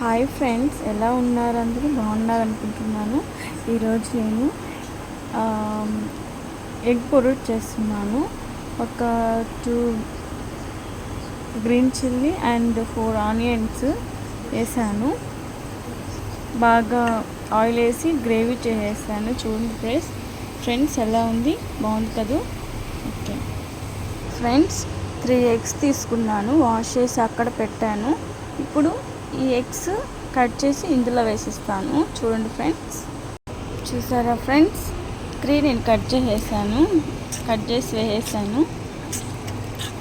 Hi friends, ఎలా ఉన్నారు? అందరూ బాగున్నారు అనుకుంటున్నాను. ఈరోజు నేను ఎగ్ పొరుట్ చేస్తున్నాను. ఒక 2 గ్రీన్ చిల్లీ అండ్ 4 ఆనియన్స్ వేసాను. బాగా ఆయిల్ వేసి గ్రేవీ చేసేసాను. చూడండి ఫ్రెండ్స్ ఎలా ఉంది, బాగుంది కదా. ఓకే ఫ్రెండ్స్, 3 ఎగ్స్ తీసుకున్నాను, వాష్ చేసి అక్కడ పెట్టాను. ఇప్పుడు ఈ ఎగ్స్ కట్ చేసి ఇందులో వేసిస్తాను. చూడండి ఫ్రెండ్స్, చూసారా ఫ్రెండ్స్, 3 నేను కట్ చేసి వేసేసాను.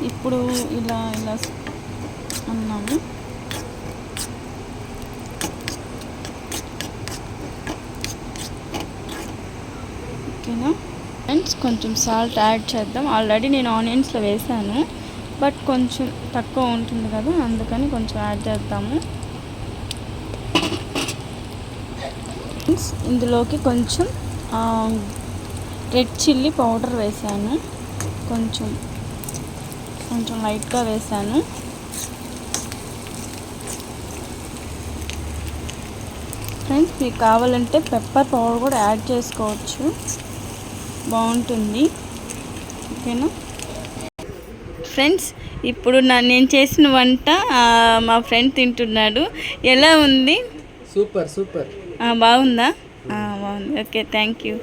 ఇప్పుడు ఇలా అన్నాము. ఓకేనా ఫ్రెండ్స్, కొంచెం సాల్ట్ యాడ్ చేద్దాం. ఆల్రెడీ నేను ఆనియన్స్లో వేసాను, బట్ కొంచెం తక్కువ ఉంటుంది కదా, అందుకని కొంచెం యాడ్ చేద్దాము. ఇందులోకి కొంచెం రెడ్ చిల్లీ పౌడర్ వేసాను. కొంచెం లైట్గా వేసాను. ఫ్రెండ్స్, మీకు కావాలంటే పెప్పర్ పౌడర్ కూడా యాడ్ చేసుకోవచ్చు, బాగుంటుంది. ఓకేనా ఫ్రెండ్స్, ఇప్పుడు నేను చేసిన వంట మా ఫ్రెండ్ తింటున్నాడు. ఎలా ఉంది? సూపర్. బాగుందా? బాగుంది. Okay, thank you.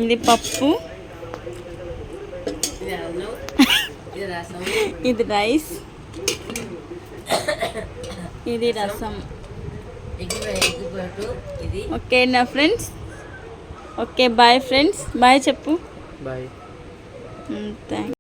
ఇది పప్పు, ఇది రైస్, ఇది రసం. ఓకేనా friends? Okay, bye friends. Bye చెప్పు. బాయ్. థ్యాంక్